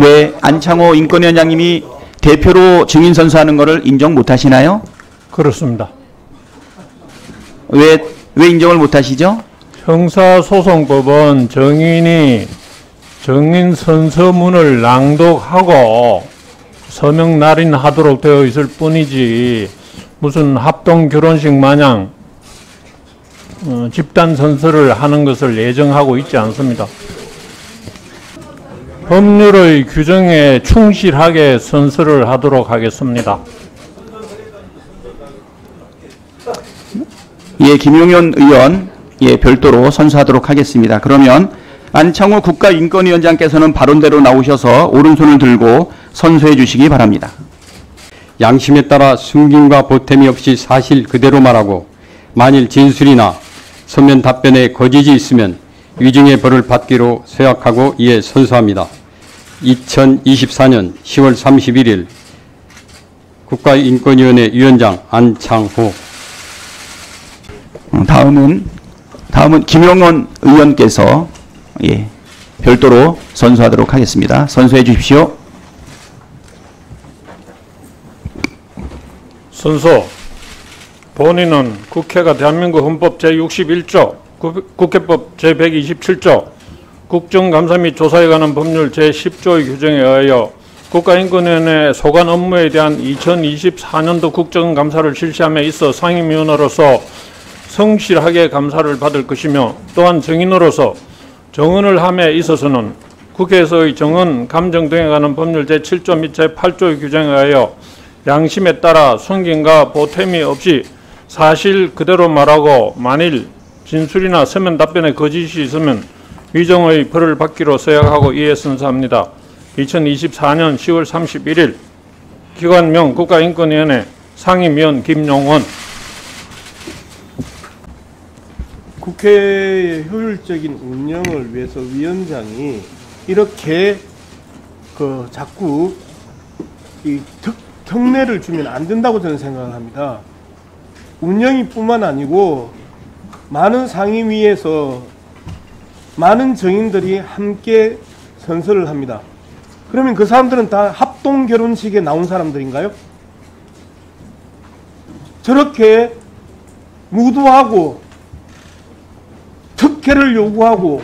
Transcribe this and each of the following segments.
왜 안창호 인권위원장님이 대표로 증인 선수하는 것을 인정 못하시나요? 그렇습니다. 왜 인정을 못하시죠? 형사소송법은 증인이 증인 선서문을 낭독하고 서명 날인하도록 되어 있을 뿐이지 무슨 합동 결혼식 마냥 집단 선서를 하는 것을 예정하고 있지 않습니다. 법률의 규정에 충실하게 선서를 하도록 하겠습니다. 예, 김용현 의원, 예, 별도로 선서하도록 하겠습니다. 그러면 안창호 국가인권위원장께서는 발언대로 나오셔서 오른손을 들고 선서해 주시기 바랍니다. 양심에 따라 숨김과 보탬이 없이 사실 그대로 말하고 만일 진술이나 서면 답변에 거짓이 있으면 위증의 벌을 받기로 서약하고 이에 선서합니다. 2024년 10월 31일 국가인권위원회 위원장 안창호. 다음은 김용현 의원께서 예, 별도로 선서하도록 하겠습니다. 선서해 주십시오. 선서. 본인은 국회가 대한민국 헌법 제61조, 국회법 제127조, 국정감사 및 조사에 관한 법률 제10조의 규정에 의하여 국가인권위원회 소관 업무에 대한 2024년도 국정감사를 실시함에 있어 상임위원으로서 성실하게 감사를 받을 것이며 또한 증인으로서 정언을 함에 있어서는 국회에서의 정언, 감정 등에 관한 법률 제7조 및 제8조의 규정에 의하여 양심에 따라 숨김과 보탬이 없이 사실 그대로 말하고 만일 진술이나 서면 답변에 거짓이 있으면 위정의 벌을 받기로 서약하고 이에 선서합니다. 2024년 10월 31일 기관명 국가인권위원회 상임위원 김용원. 국회의 효율적인 운영을 위해서 위원장이 이렇게 자꾸 이 특례를 주면 안 된다고 저는 생각을 합니다. 운영이 뿐만 아니고 많은 상임위에서 많은 정인들이 함께 선서를 합니다. 그러면 그 사람들은 다 합동 결혼식에 나온 사람들인가요? 저렇게 무도하고 특혜를 요구하고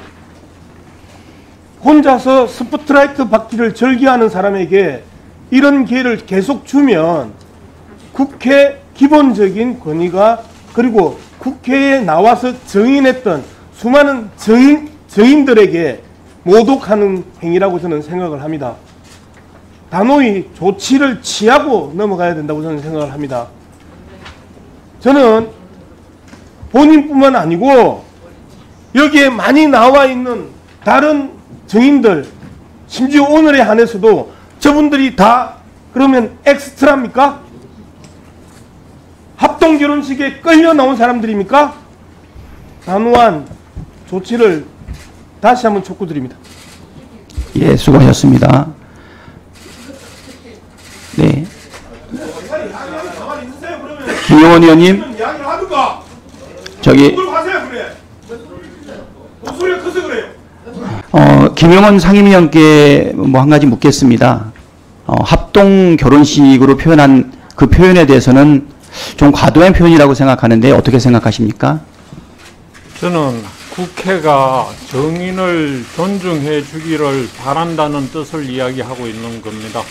혼자서 스포트라이트 받기를 즐겨하는 사람에게 이런 기회를 계속 주면 국회 기본적인 권위가 그리고 국회에 나와서 정인했던 수많은 정인들에게 모독하는 행위라고 저는 생각을 합니다. 단호히 조치를 취하고 넘어가야 된다고 저는 생각을 합니다. 저는 본인뿐만 아니고 여기에 많이 나와 있는 다른 정인들, 심지어 오늘에 한해서도 저분들이 다 그러면 엑스트라입니까? 합동 결혼식에 끌려 나온 사람들입니까? 단호한 조치를 다시 한번 촉구드립니다. 예, 수고하셨습니다. 네. 김용원 의원님, 저기 김용원 상임위원께 뭐 한 가지 묻겠습니다. 합동 결혼식으로 표현한 그 표현에 대해서는 좀 과도한 표현이라고 생각하는데 어떻게 생각하십니까? 저는 국회가 정인을 존중해 주기를 바란다는 뜻을 이야기하고 있는 겁니다.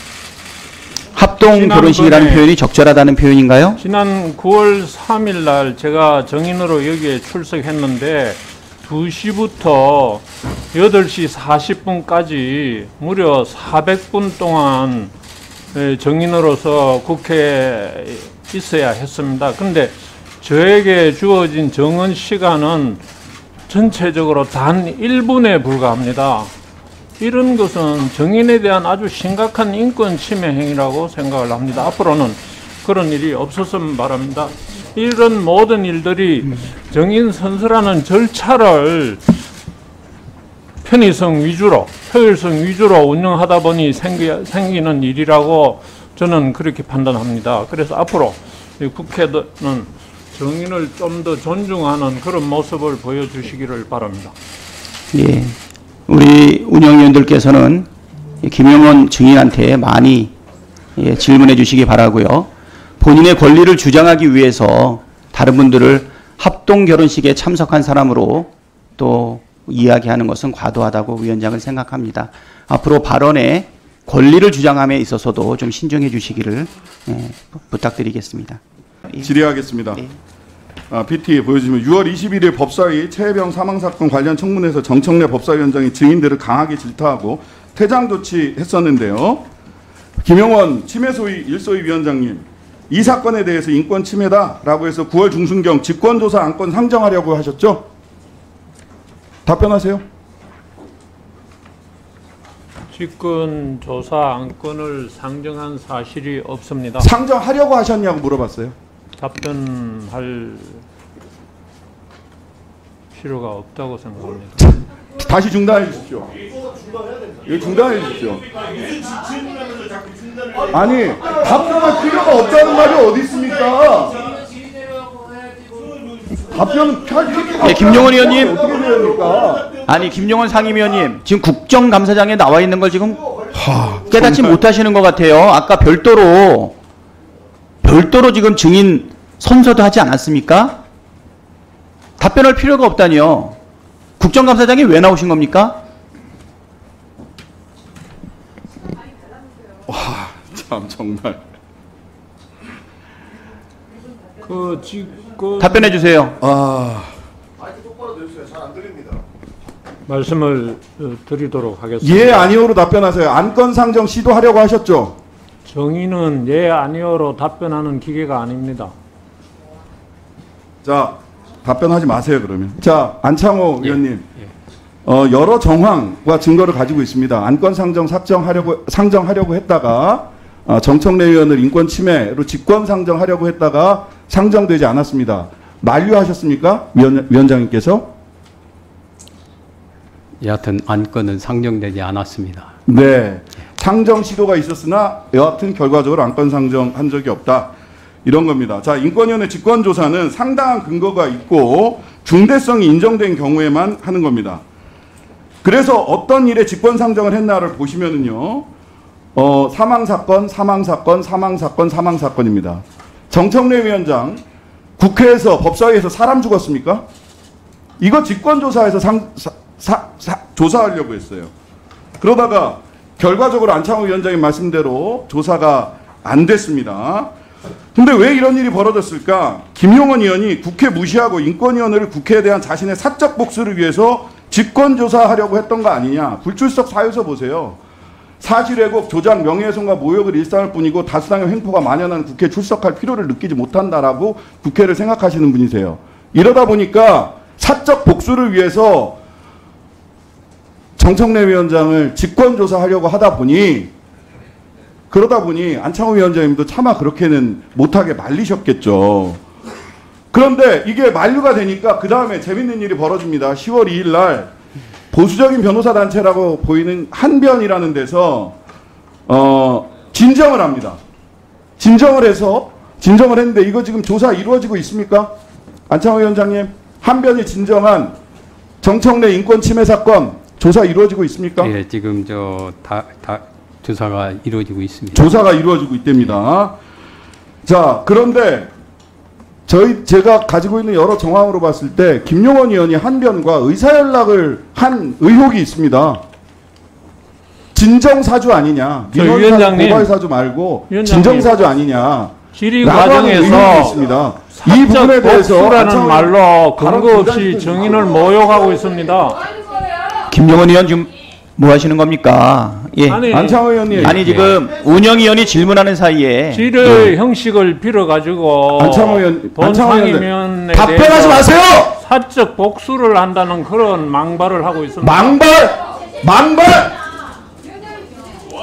합동 결혼식이라는 표현이 적절하다는 표현인가요? 지난 9월 3일 날 제가 정인으로 여기에 출석했는데 2시부터 8시 40분까지 무려 400분 동안 정인으로서 국회에 있어야 했습니다. 그런데 저에게 주어진 정언 시간은 전체적으로 단 1분에 불과합니다. 이런 것은 정인에 대한 아주 심각한 인권 침해 행위라고 생각을 합니다. 앞으로는 그런 일이 없었으면 바랍니다. 이런 모든 일들이 정인 선서라는 절차를 편의성 위주로, 효율성 위주로 운영하다 보니 생기는 일이라고 저는 그렇게 판단합니다. 그래서 앞으로 국회는 정인을 좀 더 존중하는 그런 모습을 보여주시기를 바랍니다. 예, 우리 운영위원들께서는 김용원 증인한테 많이 질문해 주시기 바라고요. 본인의 권리를 주장하기 위해서 다른 분들을 합동 결혼식에 참석한 사람으로 또 이야기하는 것은 과도하다고 위원장은 생각합니다. 앞으로 발언에 권리를 주장함에 있어서도 좀 신중해 주시기를 부탁드리겠습니다. 질의하겠습니다. PT 보여주시면 6월 21일 법사위 최혜병 사망사건 관련 청문회에서 정청래 법사위원장이 증인들을 강하게 질타하고 퇴장 조치했었는데요. 김용원 침해소위 1소위 위원장님, 이 사건에 대해서 인권 침해다라고 해서 9월 중순경 직권조사 안건 상정하려고 하셨죠? 답변하세요. 직권 조사 안건을 상정한 사실이 없습니다. 상정하려고 하셨냐고 물어봤어요. 답변할 필요가 없다고 생각합니다. 다시 중단해 주십시오. 이거 중단해 주십시오. 아니, 답변할 필요가 없다는 말이 어디 있습니까? 답변 할 필요가 김용원 의원님. 어떻게 해야 됩니까? 아니 김용원 상임위원님 지금 국정감사장에 나와 있는 걸 지금 깨닫지 못하시는 것 같아요. 아까 별도로 지금 증인 선서도 하지 않았습니까? 답변할 필요가 없다니요. 국정감사장이 왜 나오신 겁니까? 와, 참 정말. 그 직권 답변해 주세요. 말씀을 드리도록 하겠습니다. 예, 아니오로 답변하세요. 안건 상정 시도하려고 하셨죠? 정의는 예, 아니오로 답변하는 기계가 아닙니다. 자, 답변하지 마세요, 그러면. 자, 안창호 의원님. 여러 정황과 증거를 가지고 있습니다. 안건 상정하려고 했다가 정청래 의원을 인권 침해로 직권 상정하려고 했다가 상정되지 않았습니다. 만류하셨습니까? 위원장님께서? 여하튼 안건은 상정되지 않았습니다. 네. 상정 시도가 있었으나 여하튼 결과적으로 안건 상정한 적이 없다. 이런 겁니다. 자, 인권위원회 직권조사는 상당한 근거가 있고 중대성이 인정된 경우에만 하는 겁니다. 그래서 어떤 일에 직권 상정을 했나를 보시면은요, 사망사건입니다. 정청래 위원장, 국회에서 법사위에서 사람 죽었습니까? 이거 직권조사에서 조사하려고 했어요. 그러다가 결과적으로 안창호 위원장의 말씀대로 조사가 안 됐습니다. 근데 왜 이런 일이 벌어졌을까? 김용원 의원이 국회 무시하고 인권위원회를 국회에 대한 자신의 사적 복수를 위해서 직권조사하려고 했던 거 아니냐. 불출석 사유서 보세요. 사실 왜곡, 조작, 명예훼손과 모욕을 일삼을 뿐이고 다수당의 횡포가 만연한 국회에 출석할 필요를 느끼지 못한다라고 국회를 생각하시는 분이세요. 이러다 보니까 사적 복수를 위해서 정청래 위원장을 직권조사하려고 그러다 보니 안창호 위원장님도 차마 그렇게는 못하게 말리셨겠죠. 그런데 이게 만류가 되니까 그 다음에 재밌는 일이 벌어집니다. 10월 2일 날 보수적인 변호사 단체라고 보이는 한변이라는 데서 진정을 합니다. 진정을 했는데 이거 지금 조사 이루어지고 있습니까? 안창호 위원장님, 한변이 진정한 정청래 인권 침해 사건 조사 이루어지고 있습니까? 예, 지금 조사가 이루어지고 있습니다. 조사가 이루어지고 있답니다. 자, 그런데 제가 가지고 있는 여러 정황으로 봤을 때 김용원 의원이 한변과 의사연락을 한 의혹이 있습니다. 진정사주 아니냐. 민원사주, 고발사주 말고 진정사주 아니냐. 질의 과정에서 있습니다. 이 부분에 대해서 복수라는 말로 근거 없이 정인을 모욕하고 있습니다. 김용원 의원 지금 뭐 하시는 겁니까? 예. 안창호 의원님. 아니 지금 운영위원이 질문하는 사이에 질의 형식을 빌어가지고 안창호 의원, 본 상임위원회에 답변하지 마세요. 사적 복수를 한다는 그런 망발을 하고 있습니다. 망발!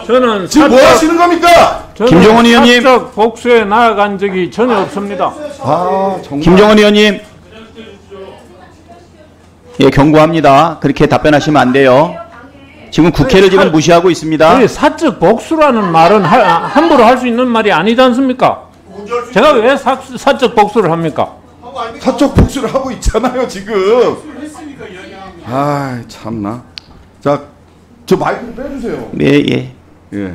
저는 지금 뭐 하시는 겁니까? 김종원 의원님. 사적 복수에 나아간 적이 전혀 없습니다. 정말. 김종원 의원님. 예, 경고합니다. 그렇게 답변하시면 안 돼요. 지금 국회를 지금 무시하고 있습니다. 사적 복수라는 말은 함부로 할 수 있는 말이 아니지 않습니까? 제가 왜 사적 복수를 합니까? 사적 복수를 하고 있잖아요, 지금. 참나. 자, 저 마이크를 빼주세요. 네, 예. 예.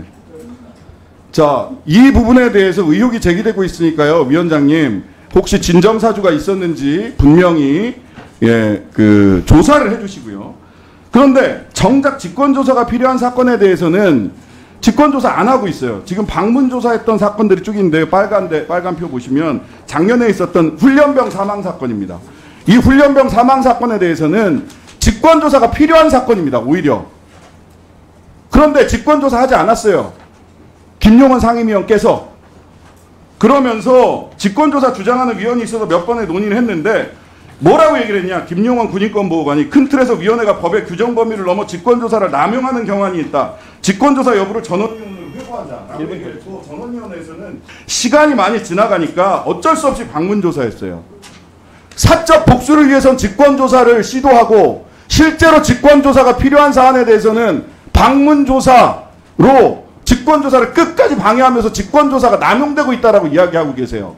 자, 이 부분에 대해서 의혹이 제기되고 있으니까요, 위원장님 혹시 진정사주가 있었는지 분명히 조사를 해주시고요. 그런데 정작 직권조사가 필요한 사건에 대해서는 직권조사 안 하고 있어요. 지금 방문조사했던 사건들이 쭉 있는데요. 빨간 표 보시면 작년에 있었던 훈련병 사망 사건입니다. 이 훈련병 사망 사건에 대해서는 직권조사가 필요한 사건입니다. 오히려. 그런데 직권조사 하지 않았어요. 김용원 상임위원께서. 그러면서 직권조사 주장하는 위원이 있어서 몇 번의 논의를 했는데 뭐라고 얘기를 했냐. 김용원 군인권보호관이 큰 틀에서 위원회가 법의 규정 범위를 넘어 직권조사를 남용하는 경향이 있다. 직권조사 여부를 전원위원회로 회부하자. 그리고 전원위원회에서는 시간이 많이 지나가니까 어쩔 수 없이 방문조사했어요. 사적 복수를 위해선 직권조사를 시도하고 실제로 직권조사가 필요한 사안에 대해서는 방문조사로 직권조사를 끝까지 방해하면서 직권조사가 남용되고 있다라고 이야기하고 계세요.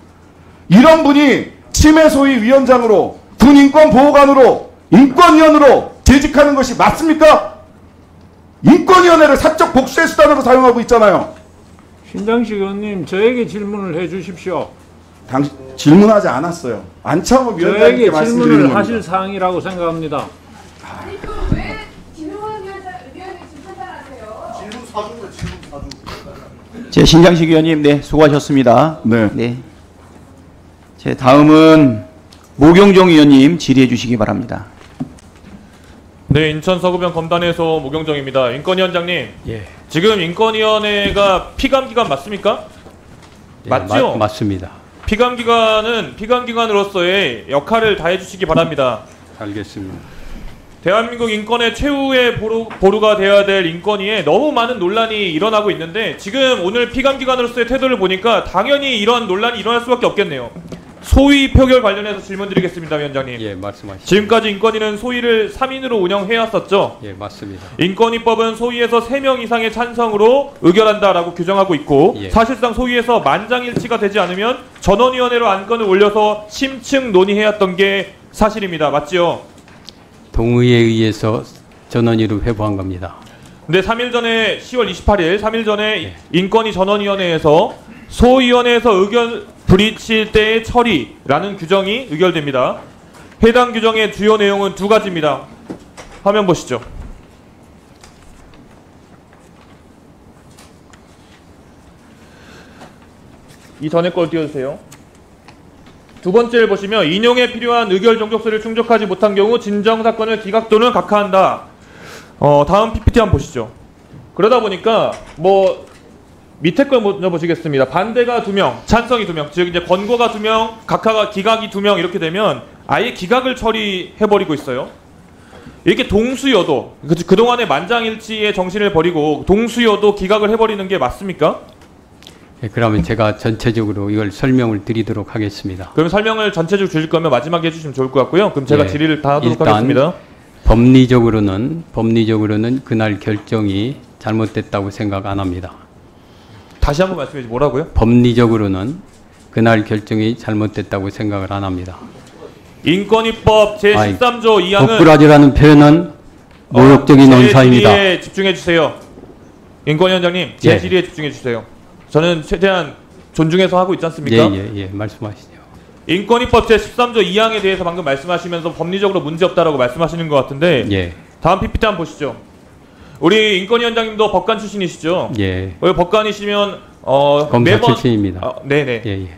이런 분이 치매 소위 위원장으로 군인권보호관으로 인권위원으로 재직하는 것이 맞습니까? 인권위원회를 사적 복수의 수단으로 사용하고 있잖아요. 신장식 의원님, 저에게 질문을 해 주십시오. 당신 질문하지 않았어요. 안창호 위원장님께 저에게 말씀드리는 질문을 겁니다. 하실 사항이라고 생각합니다. 아니 왜 김용원 위원장님 질문하세요? 질문 사주고요. 제 신장식 의원님, 네, 수고하셨습니다. 네. 제 다음은 모경종 의원님 질의해 주시기 바랍니다. 네, 인천 서구병 검단에서 모경정입니다. 인권위원장님, 예. 지금 인권위원회가 피감기관 맞습니까? 예, 맞죠? 맞습니다. 피감기관은 피감기관으로서의 역할을 다해 주시기 바랍니다. 알겠습니다. 대한민국 인권의 최후의 보루가 되어야 될 인권위에 너무 많은 논란이 일어나고 있는데 지금 오늘 피감기관으로서의 태도를 보니까 당연히 이런 논란이 일어날 수밖에 없겠네요. 소위 표결 관련해서 질문드리겠습니다, 위원장님. 예, 말씀하시죠. 지금까지 인권위는 소위를 3인으로 운영해왔었죠. 예, 맞습니다. 인권위법은 소위에서 3명 이상의 찬성으로 의결한다라고 규정하고 있고 예. 사실상 소위에서 만장일치가 되지 않으면 전원위원회로 안건을 올려서 심층 논의해왔던 게 사실입니다. 맞지요? 동의에 의해서 전원위로 회부한 겁니다. 근데 3일 전에 10월 28일 3일 전에 예. 인권위 전원위원회에서 소위원회에서 의견 불이칠 때의 처리라는 규정이 의결됩니다. 해당 규정의 주요 내용은 2가지입니다. 화면 보시죠. 이 전에 걸 띄워주세요. 2번째를 보시면 인용에 필요한 의결 종족수를 충족하지 못한 경우 진정사건을 기각 또는 각하한다. 다음 PPT 한번 보시죠. 그러다 보니까 밑에 걸 먼저 보시겠습니다. 반대가 2명, 찬성이 2명, 즉 이제 권고가 2명, 각하가 기각이 2명 이렇게 되면 아예 기각을 처리해버리고 있어요. 이렇게 동수여도 그동안의 만장일치의 정신을 버리고 동수여도 기각을 해버리는 게 맞습니까? 예, 그러면 제가 전체적으로 이걸 설명을 드리도록 하겠습니다. 그럼 설명을 전체적으로 주실 거면 마지막에 해주시면 좋을 것 같고요. 그럼 제가 예, 질의를 다 하도록 일단 하겠습니다. 법리적으로는 그날 결정이 잘못됐다고 생각 안 합니다. 다시 한번 말씀해 주세요. 뭐라고요? 법리적으로는 그날 결정이 잘못됐다고 생각을 안 합니다. 인권위법 제13조 2항은 법꾸라지라는 표현은 모욕적인 언사입니다. 제 질의에 집중해 주세요. 인권위원장님, 제 예. 질의에 집중해 주세요. 저는 최대한 존중해서 하고 있지 않습니까? 예, 말씀하시죠. 인권위법 제13조 2항에 대해서 방금 말씀하시면서 법리적으로 문제없다라고 말씀하시는 것 같은데 예, 다음 PPT 한번 보시죠. 우리 인권위원장님도 법관 출신이시죠? 예, 법관이시면 검사 매번 출신입니다. 네네. 예.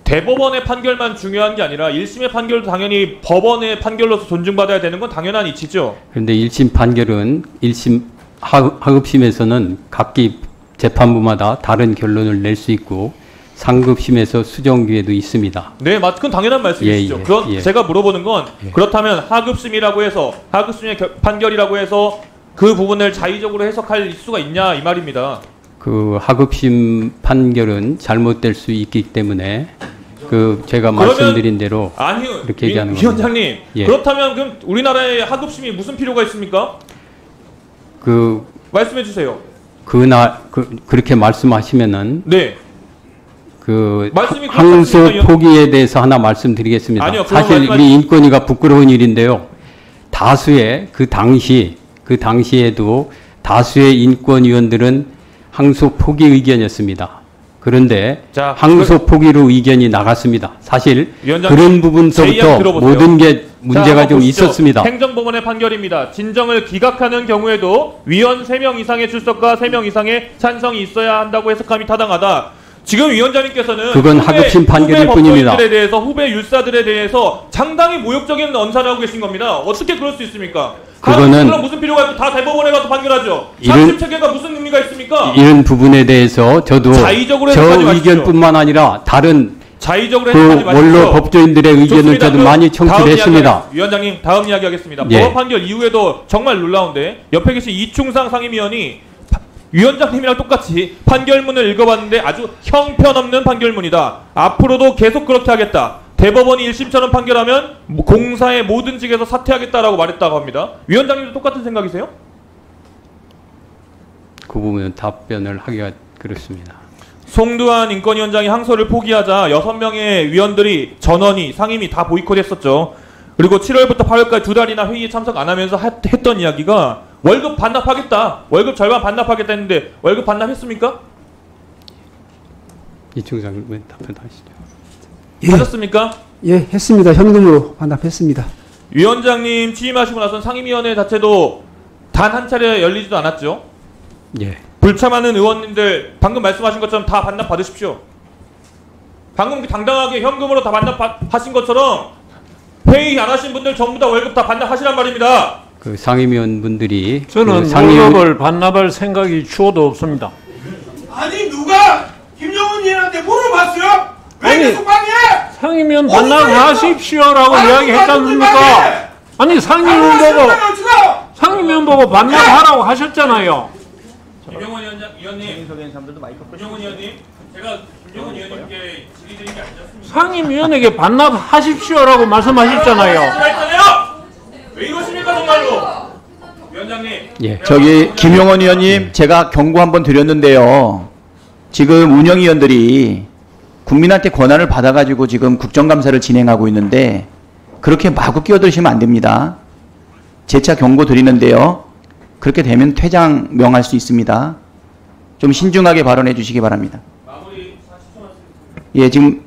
대법원의 판결만 중요한 게 아니라 1심의 판결도 당연히 법원의 판결로서 존중받아야 되는 건 당연한 이치죠. 그런데 1심 판결은 1심 하급심에서는 각기 재판부마다 다른 결론을 낼 수 있고 상급심에서 수정 기회도 있습니다. 네, 그건 당연한 말씀이시죠. 그건 제가 물어보는 건 그렇다면 하급심이라고 해서 하급심의 판결이라고 해서 그 부분을 자의적으로 해석할 수가 있냐 이 말입니다. 그 하급심 판결은 잘못될 수 있기 때문에 제가 말씀드린 대로 아니요, 이렇게 얘기하는 겁니다. 위원장님. 그렇다면 그럼 우리나라에 하급심이 무슨 필요가 있습니까? 말씀해 주세요. 그렇게 말씀하시면은 네. 말씀이 그렇지 항소 않습니까? 포기에 대해서 하나 말씀드리겠습니다. 아니요, 사실 우리 인권위가 부끄러운 일인데요. 다수의 그 당시 그 당시에도 다수의 인권위원들은 항소 포기 의견이었습니다. 그런데 자, 항소 포기로 의견이 나갔습니다. 사실 위원장님, 그런 제 부분서부터 이야기 들어보세요. 모든 게 문제가 자, 좀 보시죠. 있었습니다. 행정법원의 판결입니다. 진정을 기각하는 경우에도 위원 3명 이상의 출석과 3명 이상의 찬성이 있어야 한다고 해석함이 타당하다. 지금 위원장님께서는 그건 하급심 판결일 후배 뿐입니다. 법조인들에 대해서, 후배 율사들에 대해서 상당히 모욕적인 언사를 하고 계신 겁니다. 어떻게 그럴 수 있습니까? 그거는 무슨 필요가 있고 다 대법원에 가서 판결하죠. 이런- 사실 체계가 무슨 의미가 있습니까? 이런 부분에 대해서 저도 자의적으로 저 해석하지 마십시오. 의견뿐만 아니라 다른 자의적으로 그 해석하지 마십시오. 원로 법조인들의 의견을 좋습니다. 저도 그럼 많이 다음 청취를 했습니다. 이야기, 위원장님 다음 이야기 하겠습니다. 예. 법원 판결 이후에도 정말 놀라운데 옆에 계신 이충상 상임위원이 위원장님이랑 똑같이 판결문을 읽어봤는데 아주 형편없는 판결문이다. 앞으로도 계속 그렇게 하겠다. 대법원이 1심처럼 판결하면 공사의 모든 직에서 사퇴하겠다라고 말했다고 합니다. 위원장님도 똑같은 생각이세요? 그 부분은 답변을 하기가 그렇습니다. 송두환 인권위원장이 항소를 포기하자 6명의 위원들이 전원이 상임위 다 보이콧했었죠. 그리고 7월부터 8월까지 2달이나 회의에 참석 안 하면서 했던 이야기가 월급 반납하겠다. 월급 절반 반납하겠다 했는데 월급 반납했습니까? 이충상 의원 답변하시죠. 하셨습니까? 예, 했습니다. 현금으로 반납했습니다. 위원장님 취임하시고 나선 상임위원회 자체도 단 한 차례 열리지도 않았죠. 예. 불참하는 의원님들 방금 말씀하신 것처럼 다 반납 받으십시오. 방금 당당하게 현금으로 다 반납하신 것처럼 회의 안 하신 분들 전부 다 월급 다 반납하시란 말입니다. 그 상임위원분들이 저는 그 월급을 반납할 생각이 추호도 없습니다. 아니 누가 김정은 위원한테 물어봤어요? 왜 아니, 계속 방해? 상임위원 어디 반납하십시오라고 아니, 이야기했지 않습니까? 아니 상임위원 보고 반납하라고 하셨잖아요. 김영원 위원님, 김영원 위원님, 제가 김영원 위원님께 질의드린 게 아니었습니다. 상임위원에게 반납하십시오라고 말씀하셨잖아요. 왜 이러십니까 정말로? 위원장님. 예. 저기 김용원 의원님 제가 경고 한번 드렸는데요. 지금 운영위원들이 국민한테 권한을 받아가지고 지금 국정감사를 진행하고 있는데 그렇게 마구 끼어들시면 안 됩니다. 재차 경고 드리는데요. 그렇게 되면 퇴장 명할 수 있습니다. 좀 신중하게 발언해 주시기 바랍니다. 예, 지금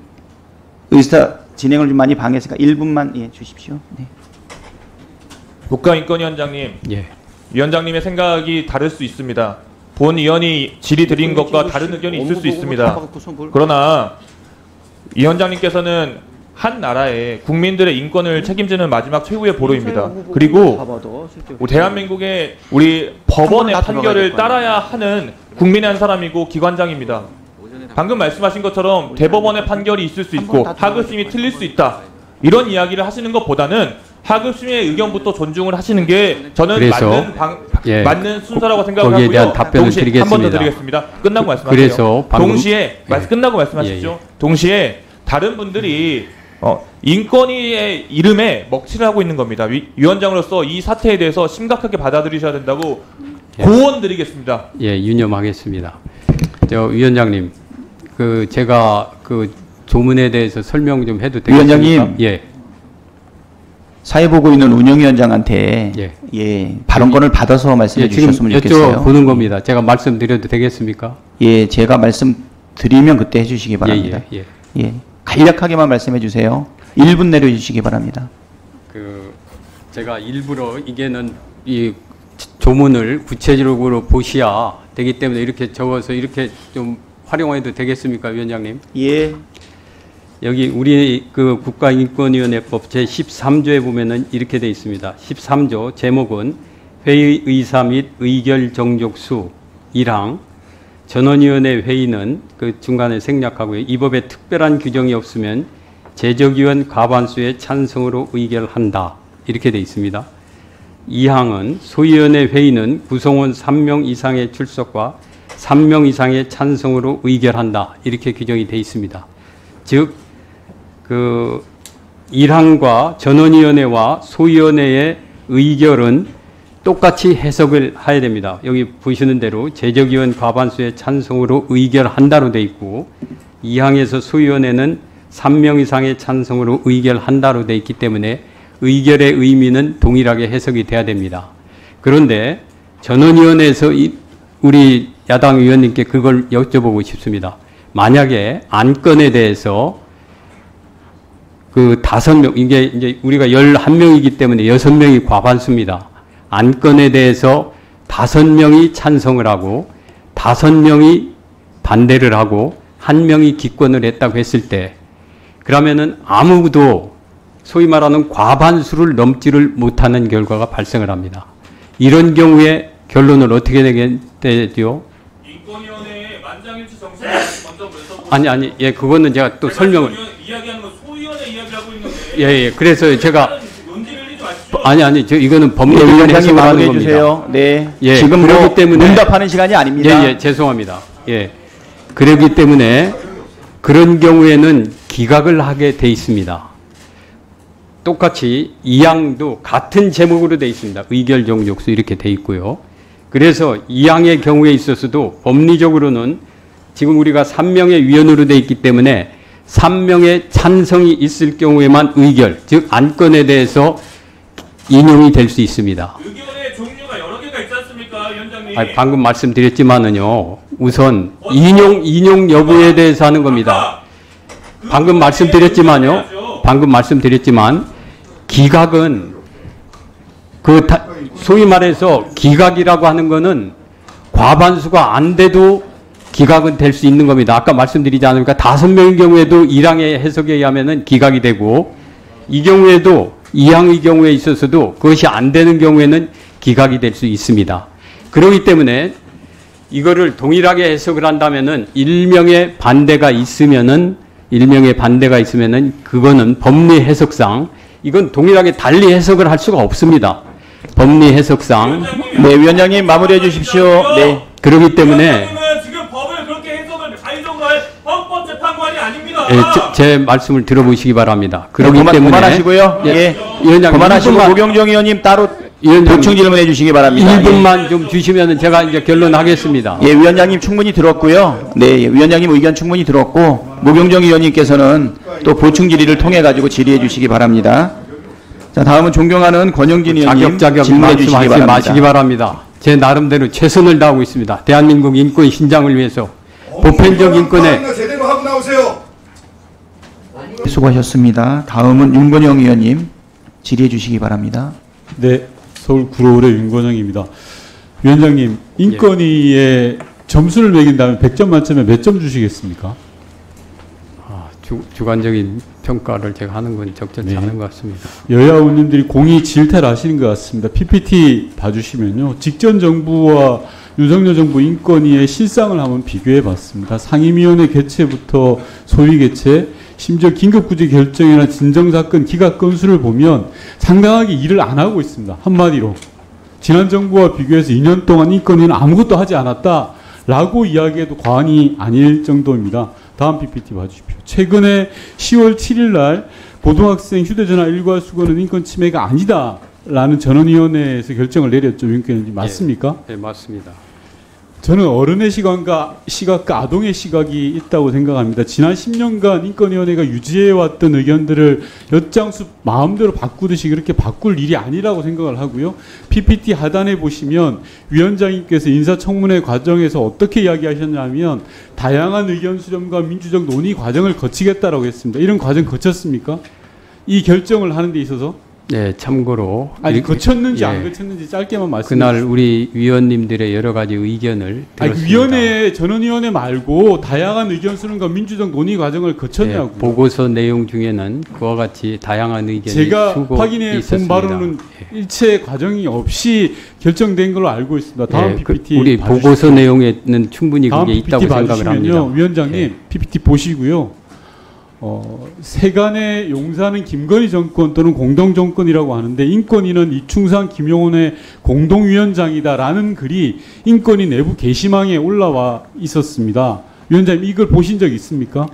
의사 진행을 좀 많이 방해했으니까 1분만 예, 주십시오. 네. 국가인권위원장님, 예. 위원장님의 생각이 다를 수 있습니다. 본 위원이 질의드린 것과 다른 의견이 있을 수 있습니다. 그러나 위원장님께서는 한 나라의 국민들의 인권을 책임지는 마지막 최후의 보루입니다. 그리고 대한민국의 우리 법원의 판결을 따라야 하는 국민의 한 사람이고 기관장입니다. 방금 말씀하신 것처럼 대법원의 판결이 있을 수 있고 하급심이 틀릴 수 있다. 이런 이야기를 하시는 것보다는 하급심의 의견부터 존중을 하시는 게 저는 그래서, 맞는 순서라고 생각을 거기에 하고요. 대한 답변을 동시에 한 번 더 드리겠습니다. 드리겠습니다. 끝나고 말씀하세요. 그래서 방금- 동시에 예. 끝나고 말씀하십시오. 예, 예. 동시에 다른 분들이 인권위의 이름에 먹칠을 하고 있는 겁니다. 위원장으로서 이 사태에 대해서 심각하게 받아들이셔야 된다고 예. 고언드리겠습니다. 예, 유념하겠습니다. 저 위원장님, 그 제가 그 조문에 대해서 설명 좀 해도 되겠습니까? 위원장님. 예. 사회 보고 있는 운영위원장한테 예. 예, 발언권을 받아서 말씀해 예, 지금 주셨으면 좋겠어요. 여쭤보는 겁니다. 제가 말씀드려도 되겠습니까? 예, 제가 말씀드리면 그때 해주시기 바랍니다. 예. 예, 간략하게만 말씀해 주세요. 1분 내로 해주시기 바랍니다. 그 제가 일부러 이게는 이 조문을 구체적으로 보셔야 되기 때문에 이렇게 적어서 이렇게 좀 활용해도 되겠습니까, 위원장님? 예. 여기 우리 그 국가인권위원회법 제13조에 보면은 이렇게 돼 있습니다. 13조 제목은 회의 의사 및 의결 정족수 1항 전원위원회 회의는 그 중간에 생략하고요. 이 법에 특별한 규정이 없으면 제적위원 과반수의 찬성으로 의결한다. 이렇게 돼 있습니다. 2항은 소위원회 회의는 구성원 3명 이상의 출석과 3명 이상의 찬성으로 의결한다. 이렇게 규정이 돼 있습니다. 즉, 그 1항과 전원위원회와 소위원회의 의결은 똑같이 해석을 해야 됩니다. 여기 보시는 대로 제적위원 과반수의 찬성으로 의결한다로 돼 있고 2항에서 소위원회는 3명 이상의 찬성으로 의결한다로 돼 있기 때문에 의결의 의미는 동일하게 해석이 돼야 됩니다. 그런데 전원위원회에서 우리 야당 의원님께 그걸 여쭤보고 싶습니다. 만약에 안건에 대해서 그 5명, 이게 이제 우리가 11명이기 때문에 6명이 과반수입니다. 안건에 대해서 5명이 찬성을 하고 5명이 반대를 하고 1명이 기권을 했다고 했을 때, 그러면은 아무도 소위 말하는 과반수를 넘지를 못하는 결과가 발생을 합니다. 이런 경우에 결론을 어떻게 되죠? 인권위원회의 만장일치 정신을 먼저 물어보고. 예, 그거는 제가 또 설명을. 이야기하는 건 소위원회 이야기하고 있는데. 예, 그래서 제가. 논지를 내지 마십시오. 이거는 법률 네, 위원장님 위원장님 하는 마무리해 겁니다. 주세요. 네. 예, 지금 그렇기 뭐 때문에. 응답하는 시간이 아닙니다. 예, 죄송합니다. 예. 그렇기 때문에 그런 경우에는 기각을 하게 돼 있습니다. 똑같이 2항도 같은 제목으로 돼 있습니다. 의결 종족수 이렇게 돼 있고요. 그래서 2항의 경우에 있어서도 법리적으로는 지금 우리가 3명의 위원으로 돼 있기 때문에 3명의 찬성이 있을 경우에만 의결, 즉 안건에 대해서 인용이 될 수 있습니다. 의결의 종류가 여러 개가 있지 않습니까, 위원장님? 방금 말씀드렸지만은요. 우선 인용 여부에 대해서 하는 겁니다. 방금 말씀드렸지만 기각은 소위 말해서 기각이라고 하는 거는 과반수가 안 돼도 기각은 될 수 있는 겁니다. 아까 말씀드리지 않습니까? 5명의 경우에도 1항의 해석에 의하면은 기각이 되고, 이 경우에도 2항의 경우에 있어서도 그것이 안 되는 경우에는 기각이 될 수 있습니다. 그렇기 때문에 이거를 동일하게 해석을 한다면은 1명의 반대가 있으면은 그거는 법리 해석상 이건 동일하게 달리 해석을 할 수가 없습니다. 법리 해석상. 네, 위원장님 마무리해 주십시오. 네. 그렇기 때문에 위원장님은 지금 법을 그렇게 해석을 자의적으로 할 헌법재판관이 아닙니다. 제 말씀을 들어보시기 바랍니다. 그렇기 네, 때문에 그만하시고요. 예. 위원장님 그만하시고 1분만, 모경정 의원님 따로 위원장님, 보충 질문해 주시기 바랍니다. 1분만 좀 주시면 제가 이제 결론하겠습니다. 예, 위원장님 충분히 들었고요. 네, 위원장님 의견 충분히 들었고, 모경정 의원님께서는 또 보충 질의를 통해 가지고 질의해 주시기 바랍니다. 자, 다음은 존경하는 권영진 의원님 자격 질문해 주시기 말씀하지 바랍니다. 마시기 바랍니다. 제 나름대로 최선을 다하고 있습니다. 대한민국 인권 신장을 위해서 보편적 인권에. 제대로 하고 나오세요. 수고하셨습니다. 다음은 윤건영 의원님 질의해 주시기 바랍니다. 네, 서울 구로울의 윤건영입니다. 위원장님, 인권위에 점수를 매긴다면 100점 만점에 몇 점 주시겠습니까? 주관적인 평가를 제가 하는 건 적절치 않은 것 같습니다. 여야 의원님들이 공이 질타를 하시는 것 같습니다. PPT 봐주시면요. 직전 정부와 윤석열 정부 인권위의 실상을 한번 비교해 봤습니다. 상임위원회 개최부터 소위 개최, 심지어 긴급구제 결정이나 진정사건 기각 건수를 보면 상당하게 일을 안 하고 있습니다. 한마디로. 지난 정부와 비교해서 2년 동안 인권위는 아무것도 하지 않았다라고 이야기해도 과언이 아닐 정도입니다. 다음 PPT 봐주십시오. 최근에 10월 7일 날 고등학생 휴대전화 일괄 수거는 인권 침해가 아니다라는 전원위원회에서 결정을 내렸죠. 윤권위원님 맞습니까? 네, 맞습니다. 저는 어른의 시각과 아동의 시각이 있다고 생각합니다. 지난 10년간 인권위원회가 유지해왔던 의견들을 엿장수 마음대로 바꾸듯이 그렇게 바꿀 일이 아니라고 생각을 하고요. PPT 하단에 보시면 위원장님께서 인사청문회 과정에서 어떻게 이야기하셨냐면 다양한 의견 수렴과 민주적 논의 과정을 거치겠다라고 했습니다. 이런 과정 거쳤습니까? 이 결정을 하는 데 있어서? 네, 참고로 거쳤는지 안 거쳤는지 짧게만 말씀해 그날 주십시오. 우리 위원님들의 여러 가지 의견을 들었습니다. 위원회 전원위원회 말고 다양한 의견 수렴과 민주적 논의 과정을 거쳤냐고요. 보고서 내용 중에는 그와 같이 다양한 의견이 제가 수고 확인해 있었습니다. 본 바로는 일체 과정이 없이 결정된 걸로 알고 있습니다. 다음 PPT 우리 봐주십시오. 보고서 내용에는 충분히 다음 그게 PPT 있다고 생각을 합니다. 봐주시면요. 위원장님 PPT 보시고요. 세간의 용사는 김건희 정권 또는 공동정권이라고 하는데 인권위는 이충상 김용원의 공동위원장이다라는 글이 인권위 내부 게시망에 올라와 있었습니다. 위원장님 이걸 보신 적 있습니까?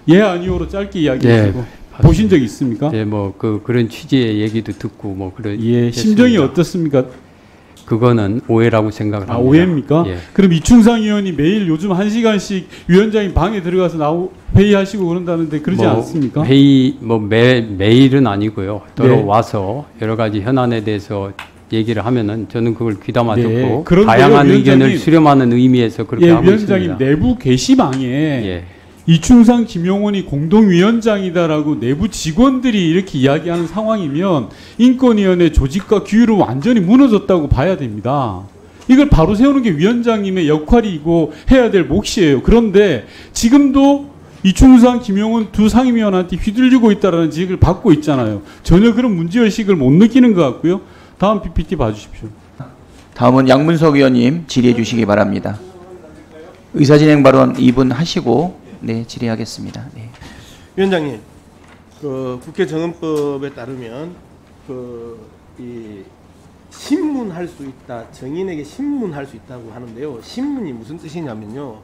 예 아니오로 짧게 이야기하시고 보신 적 있습니까? 네, 뭐 그런 취지의 얘기도 듣고 뭐 그런. 예, 심정이 어떻습니까? 그거는 오해라고 생각을 합니다. 오해입니까? 예. 그럼 이충상 의원이 매일 요즘 1시간씩 위원장님 방에 들어가서 회의하시고 그런다는데 그러지 않습니까? 회의 매일은 아니고요. 네. 와서 여러 가지 현안에 대해서 얘기를 하면은 저는 그걸 귀담아 네, 듣고 그런데요, 다양한 위원장님, 의견을 수렴하는 의미에서 그렇게 하고 위원장님 있습니다. 내부 게시망에 예. 이충상 김용원이 공동위원장이다라고 내부 직원들이 이렇게 이야기하는 상황이면 인권위원회 조직과 규율은 완전히 무너졌다고 봐야 됩니다. 이걸 바로 세우는 게 위원장님의 역할이고 해야 될 몫이에요. 그런데 지금도 이충상 김용원 두 상임위원한테 휘둘리고 있다라는 지적을 받고 있잖아요. 전혀 그런 문제의식을 못 느끼는 것 같고요. 다음 PPT 봐주십시오. 다음은 양문석 의원님 질의해 주시기 바랍니다. 의사진행 발언 2분 하시고 네, 질의하겠습니다. 네. 위원장님, 그 국회 정언법에 따르면 이 신문할 수 있다, 정인에게 신문할 수 있다고 하는데요. 신문이 무슨 뜻이냐면요.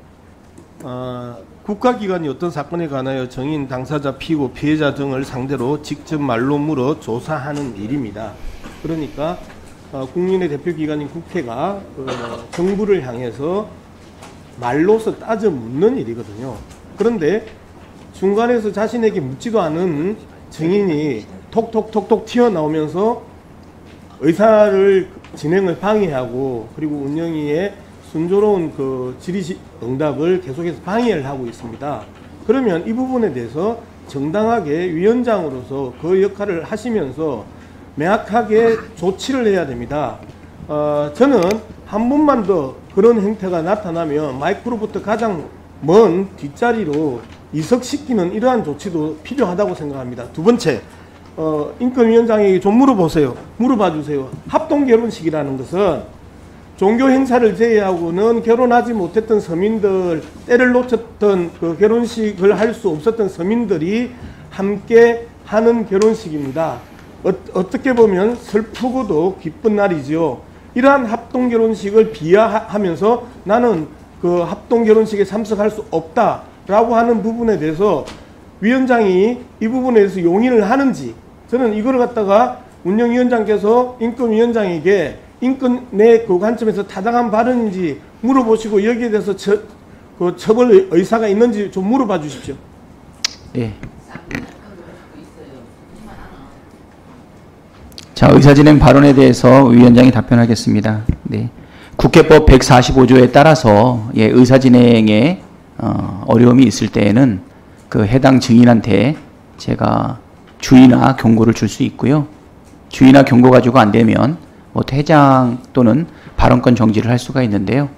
국가기관이 어떤 사건에 관하여 정인, 당사자, 피고, 피해자 등을 상대로 직접 말로 물어 조사하는 일입니다. 그러니까 국민의 대표기관인 국회가 정부를 향해서 말로서 따져 묻는 일이거든요. 그런데 중간에서 자신에게 묻지도 않은 증인이 톡톡톡톡 튀어나오면서 의사를 진행을 방해하고 그리고 운영위의 순조로운 그 질의응답을 계속해서 방해를 하고 있습니다. 그러면 이 부분에 대해서 정당하게 위원장으로서 그 역할을 하시면서 명확하게 조치를 해야 됩니다. 저는 한 번만 더 그런 행태가 나타나면 마이크로부터 가장 먼 뒷자리로 이석시키는 이러한 조치도 필요하다고 생각합니다. 두 번째, 인권위원장에게 좀 물어봐 주세요. 합동결혼식이라는 것은 종교 행사를 제외하고는 결혼하지 못했던 서민들, 때를 놓쳤던 그 결혼식을 할 수 없었던 서민들이 함께 하는 결혼식입니다. 어떻게 보면 슬프고도 기쁜 날이지요. 이러한 합동결혼식을 비하하면서 나는 그 합동결혼식에 참석할 수 없다라고 하는 부분에 대해서 위원장이 이 부분에 대해서 용인을 하는지, 저는 이걸 갖다가 운영위원장께서 인권위원장에게 인권의 그 관점에서 타당한 발언인지 물어보시고 여기에 대해서 그 처벌 의사가 있는지 좀 물어봐 주십시오. 네. 자, 의사진행 발언에 대해서 위원장이 답변하겠습니다. 네. 국회법 145조에 따라서 의사진행에 어려움이 있을 때에는 그 해당 증인한테 제가 주의나 경고를 줄 수 있고요. 주의나 경고 가지고 안 되면 뭐 퇴장 또는 발언권 정지를 할 수가 있는데요.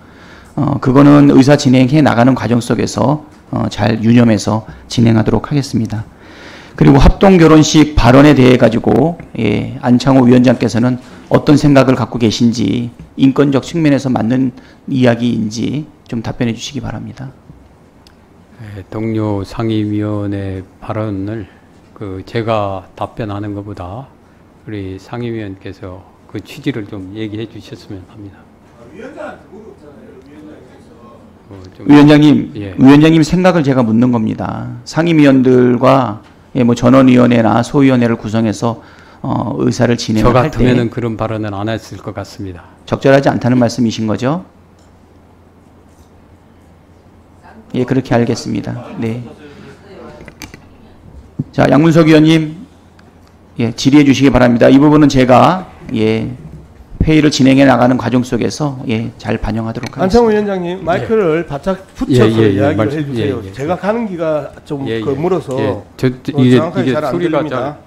그거는 의사 진행해 나가는 과정 속에서 잘 유념해서 진행하도록 하겠습니다. 그리고 합동 결혼식 발언에 대해 가지고 안창호 위원장께서는 어떤 생각을 갖고 계신지, 인권적 측면에서 맞는 이야기인지 좀 답변해 주시기 바랍니다. 동료 상임위원의 발언을 제가 답변하는 것보다 우리 상임위원께서 그 취지를 좀 얘기해 주셨으면 합니다. 위원장님, 위원장님 생각을 제가 묻는 겁니다. 상임위원들과 뭐 전원위원회나 소위원회를 구성해서 의사를 진행할 때 저 같으면은 그런 발언은 안 했을 것 같습니다. 적절하지 않다는 말씀이신 거죠? 예, 그렇게 알겠습니다. 네. 자, 양문석 의원님, 질의해 주시기 바랍니다. 이 부분은 제가 회의를 진행해 나가는 과정 속에서 잘 반영하도록 하겠습니다. 안창호 위원장님, 마이크를 바짝 붙여서 이야기를 해주세요. 제가 가는 기가 좀 물어서 정확하게 잘 안 들립니다.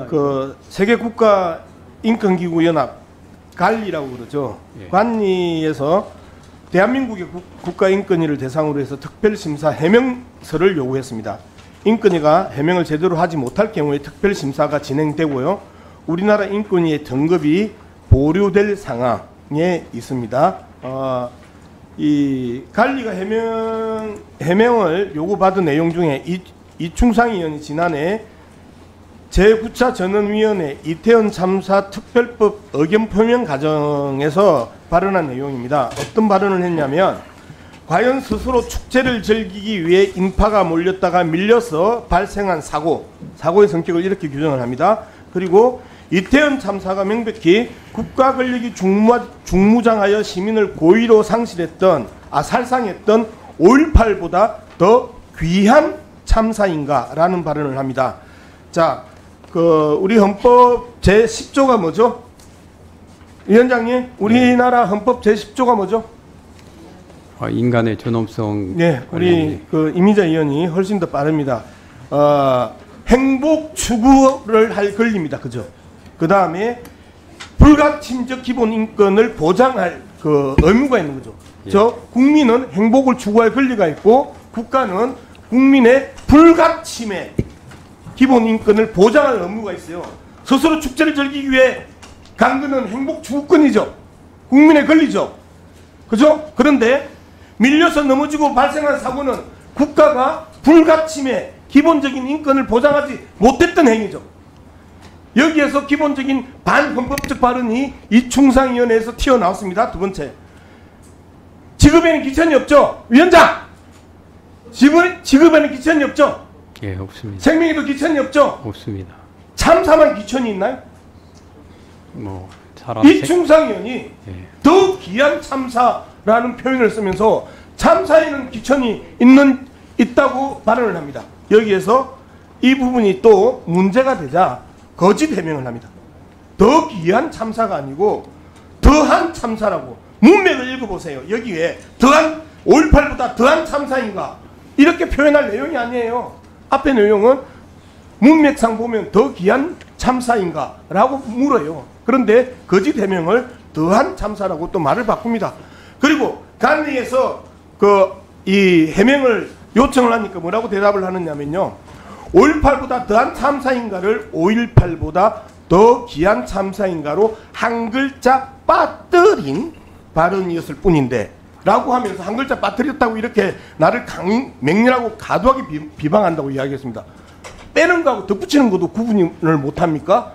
그 세계 국가 인권기구 연합 관리라고 그러죠. 관리에서 대한민국의 국가인권위를 대상으로 해서 특별심사 해명서를 요구했습니다. 인권위가 해명을 제대로 하지 못할 경우에 특별심사가 진행되고요. 우리나라 인권위의 등급이 보류될 상황에 있습니다. 이 관리가 해명을 요구받은 내용 중에 이충상 의원이 지난해 제9차 전원위원회 이태원 참사 특별법 의견 표명 과정에서 발언한 내용입니다. 어떤 발언을 했냐면, 과연 스스로 축제를 즐기기 위해 인파가 몰렸다가 밀려서 발생한 사고의 성격을 이렇게 규정을 합니다. 그리고 이태원 참사가 명백히 국가 권력이 중무장하여 시민을 고의로 살상했던 5.18보다 더 귀한 참사인가라는 발언을 합니다. 자, 우리 헌법 제10조가 뭐죠? 위원장님, 우리나라 헌법 제10조가 뭐죠? 인간의 존엄성. 네, 우리 그 이미자 의원이 훨씬 더 빠릅니다. 행복 추구를 할 권리입니다. 그죠? 그 다음에 불가침적 기본 인권을 보장할 그 의무가 있는 거죠. 저 국민은 행복을 추구할 권리가 있고 국가는 국민의 불가침의 기본 인권을 보장할 의무가 있어요. 스스로 축제를 즐기기 위해 강근은 행복 추구권이죠. 국민의 권리죠. 그죠? 그런데 밀려서 넘어지고 발생한 사고는 국가가 불가침의 기본적인 인권을 보장하지 못했던 행위죠. 여기에서 기본적인 반헌법적 발언이 이충상위원회에서 튀어나왔습니다. 두 번째, 지급에는 기천이 없죠. 위원장, 지급에는 기천이 없죠. 예, 없습니다. 생명에도 기천이 없죠. 없습니다. 참사만 기천이 있나요? 뭐 사람 이충상위원이 더 귀한 참사라는 표현을 쓰면서 참사에는 기천이 있다고 발언을 합니다. 여기에서 이 부분이 또 문제가 되자 거짓 해명을 합니다. 더 귀한 참사가 아니고 더한 참사라고. 문맥을 읽어보세요. 여기에 더한 5.18보다 더한 참사인가 이렇게 표현할 내용이 아니에요. 앞에 내용은 문맥상 보면 더 귀한 참사인가 라고 물어요. 그런데 거짓 해명을 더한 참사라고 또 말을 바꿉니다. 그리고 간리에서 이 해명을 요청을 하니까 뭐라고 대답을 하느냐면요, 5.18보다 더한 참사인가를 5.18보다 더 귀한 참사인가로 한 글자 빠뜨린 발언이었을 뿐인데 라고 하면서 한 글자 빠뜨렸다고 이렇게 나를 맹렬하고 과도하게 비방한다고 이야기했습니다. 빼는 거하고 덧붙이는 것도 구분을 못합니까?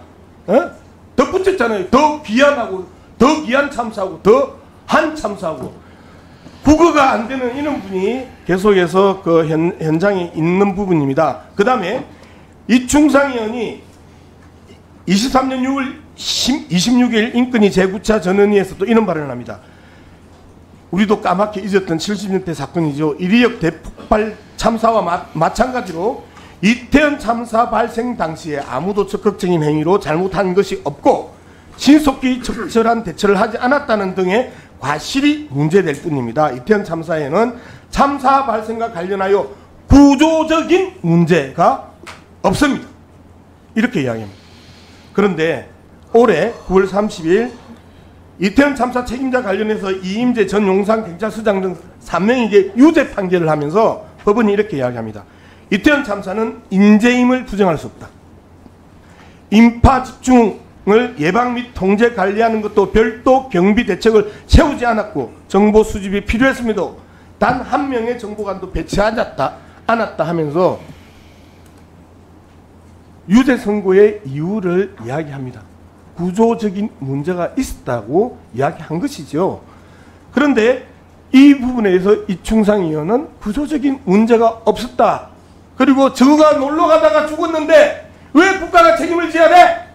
덧붙였잖아요. 더 귀한하고 더 귀한 참사하고 더 한 참사하고. 국어가 안 되는 이런 분이 계속해서 그 현장에 있는 부분입니다. 그 다음에 이충상 의원이 23년 6월 26일 인권위 제9차 전원위에서 또 이런 발언을 합니다. 우리도 까맣게 잊었던 70년대 사건이죠. 이리역 대폭발 참사와 마찬가지로 이태원 참사 발생 당시에 아무도 적극적인 행위로 잘못한 것이 없고 신속히 적절한 대처를 하지 않았다는 등의 과실이 문제될 뿐입니다. 이태원 참사에는 참사 발생과 관련하여 구조적인 문제가 없습니다. 이렇게 이야기합니다. 그런데 올해 9월 30일 이태원 참사 책임자 관련해서 이임재 전 용산경찰서장 등 3명에게 유죄 판결을 하면서 법원이 이렇게 이야기합니다. 이태원 참사는 인재임을 부정할 수 없다. 인파 집중을 예방 및 통제 관리하는 것도 별도 경비 대책을 세우지 않았고 정보 수집이 필요했음에도 단 한 명의 정보관도 배치하지 않았다 하면서 유죄 선고의 이유를 이야기합니다. 구조적인 문제가 있었다고 이야기한 것이죠. 그런데 이 부분에 대해서 이충상 의원은 구조적인 문제가 없었다. 그리고 저가 놀러 가다가 죽었는데 왜 국가가 책임을 져야 돼?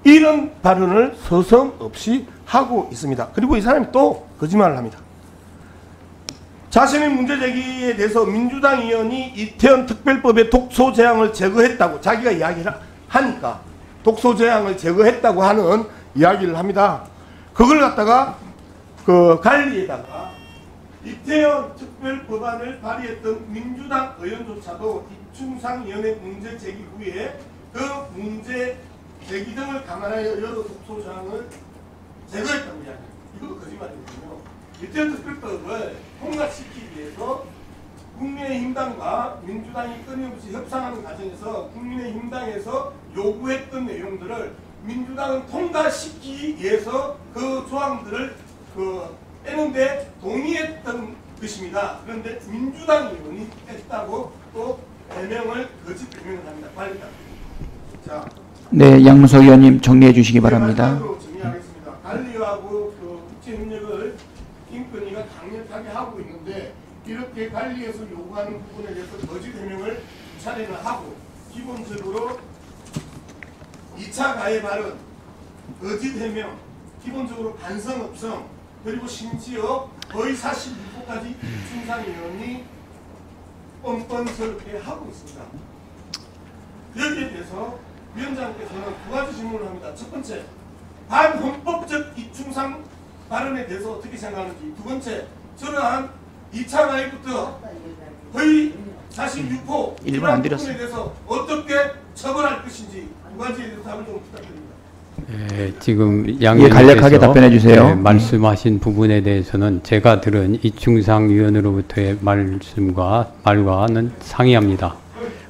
이런 발언을 서슴없이 하고 있습니다. 그리고 이 사람이 또 거짓말을 합니다. 자신의 문제 제기에 대해서 민주당 의원이 이태원 특별법의 독소 제한을 제거했다고 자기가 이야기를 하니까 독소 제한을 제거했다고 하는 이야기를 합니다. 그걸 갖다가 그 관리에다가 이태원 특별법안을 발의했던 민주당 의원조차도 이충상 의원의 문제 제기 후에 그 문제 제기 등을 감안하여 여러 독소 제한을 제거했다고 이야기합니다. 이것도 거짓말이거든요. 이태원 특별법을 통과시키기 위해서 국민의힘당과 민주당이 끊임없이 협상하는 과정에서 국민의힘당에서 요구했던 내용들을 민주당은 통과시키기 위해서 그 조항들을 빼는데 동의했던 것입니다. 그런데 민주당 의원이 했다고 또 해명을 거짓 해명을 합니다. 관리당. 자, 네, 양문석 의원님 정리해 주시기 바랍니다. 마지막으로 정리하겠습니다. 관리하고 국제협력을 인권위가 강력하게 하고 있는데 이렇게 관리에서 요구하는 부분에 대해서 거짓 해명을 차례는 하고 기본적으로 2차 가해 발언, 거짓 해명, 기본적으로 반성 없음, 그리고 심지어 거의 사실 유포까지 이충상 의원이 뻔뻔스럽게 하고 있습니다. 여기에 대해서 위원장께서는 두 가지 질문을 합니다. 첫 번째, 반헌법적 이충상 발언에 대해서 어떻게 생각하는지. 두 번째, 저는 2차 나이부터 허위 사실 유포 일분 안 이러한 드렸어요. 부분에 대해서 어떻게 처벌할 것인지 두 가지에 대해서 답을 좀 부탁드립니다. 지금 예, 양 간략하게 답변해 주세요. 말씀하신 부분에 대해서는 제가 들은 이충상 위원으로부터의 말과는 상이합니다.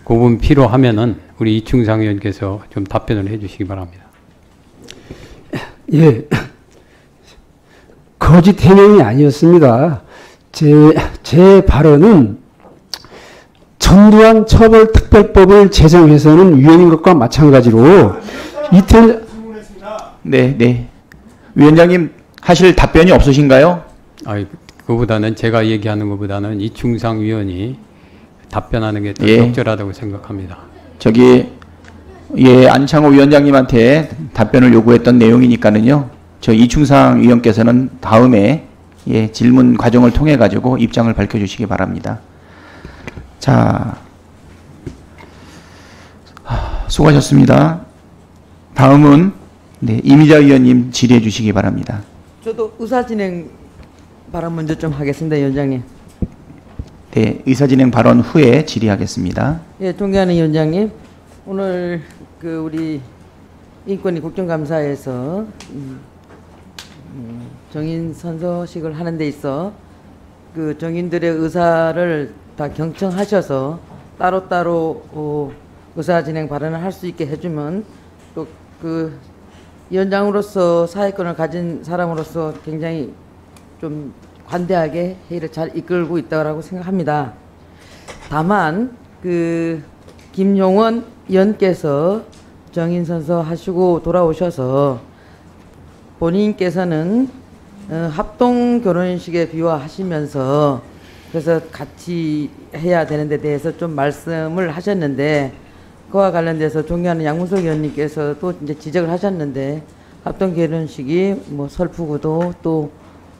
그 부분 필요하면은 우리 이충상 위원께서 좀 답변을 해주시기 바랍니다. 예. 거짓 해명이 아니었습니다. 제 발언은 전두환 처벌특별법을 제정해서는 위헌인 것과 마찬가지로 이틀 네. 위원장님 하실 답변이 없으신가요? 그보다는 제가 얘기하는 것보다는 이충상 위원이 답변하는 게 더 예. 적절하다고 생각합니다. 안창호 위원장님한테 답변을 요구했던 내용이니까는요. 저 이충상 위원께서는 다음에 질문 과정을 통해 가지고 입장을 밝혀주시기 바랍니다. 자, 수고하셨습니다. 다음은 이미자 위원님 질의해 주시기 바랍니다. 저도 의사진행 발언 먼저 좀 하겠습니다, 위원장님. 네, 의사진행 발언 후에 질의하겠습니다. 예, 존경하는 위원장님, 오늘 우리 인권위 국정감사에서 정인 선서식을 하는 데 있어 정인들의 의사를 다 경청하셔서 따로따로 의사진행 발언을 할 수 있게 해주면 또 위원장으로서 사회권을 가진 사람으로서 굉장히 좀 관대하게 회의를 잘 이끌고 있다고 생각합니다. 다만 김용원 위원께서 정인선서 하시고 돌아오셔서 본인께서는 합동 결혼식에 비유하시면서 그래서 같이 해야 되는 데 대해서 좀 말씀을 하셨는데, 그와 관련돼서 존경하는 양문석 의원님께서 또 이제 지적을 하셨는데, 합동 결혼식이 뭐 슬프고도 또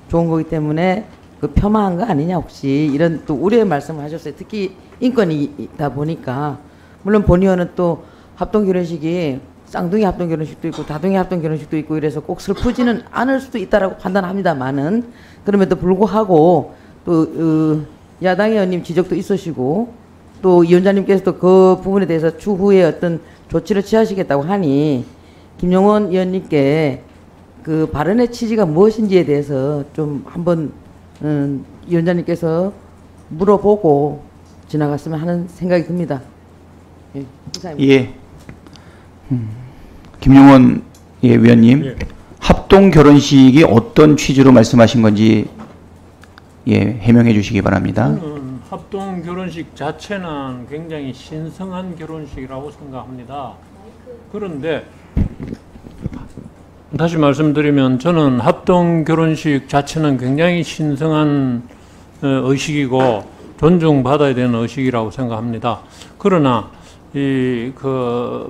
좋은 거기 때문에 폄하한 거 아니냐 혹시 이런 또 우려의 말씀을 하셨어요. 특히 인권이다 보니까. 물론 본 의원은 또 합동 결혼식이 쌍둥이 합동 결혼식도 있고 다둥이 합동 결혼식도 있고 이래서 꼭 슬프지는 않을 수도 있다라고 판단합니다만은, 그럼에도 불구하고 또 야당 의원님 지적도 있으시고 또 위원장님께서도 그 부분에 대해서 추후에 어떤 조치를 취하시겠다고 하니 김용원 의원님께 발언의 취지가 무엇인지에 대해서 좀 한번 위원장님께서 물어보고 지나갔으면 하는 생각이 듭니다. 예. 김용원 위원님, 합동 결혼식이 어떤 취지로 말씀하신 건지 해명해 주시기 바랍니다. 저는 합동 결혼식 자체는 굉장히 신성한 결혼식이라고 생각합니다. 그런데 다시 말씀드리면 저는 합동 결혼식 자체는 굉장히 신성한 의식이고 존중받아야 되는 의식이라고 생각합니다. 그러나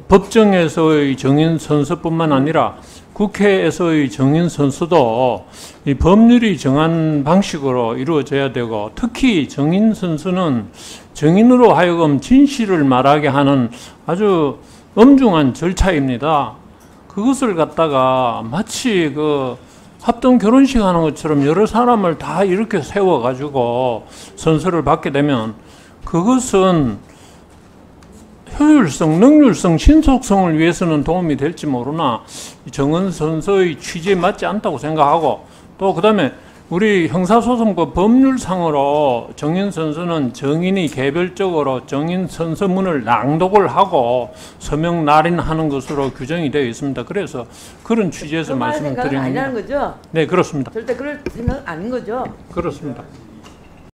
법정에서의 정인 선서뿐만 아니라 국회에서의 정인 선서도 이 법률이 정한 방식으로 이루어져야 되고, 특히 정인 선서는 정인으로 하여금 진실을 말하게 하는 아주 엄중한 절차입니다. 그것을 갖다가 마치 합동 결혼식 하는 것처럼 여러 사람을 다 이렇게 세워가지고 선서를 받게 되면 그것은 효율성, 능률성, 신속성을 위해서는 도움이 될지 모르나 정인 선서의 취지에 맞지 않다고 생각하고, 또 그다음에 우리 형사소송법 법률상으로 정인 선서는 정인이 개별적으로 정인 선서문을 낭독을 하고 서명 날인하는 것으로 규정이 되어 있습니다. 그래서 그런 취지에서 말씀을 드립니다. 아니라는 거죠? 네, 그렇습니다. 절대 그럴 생각 아닌 거죠? 그렇습니다.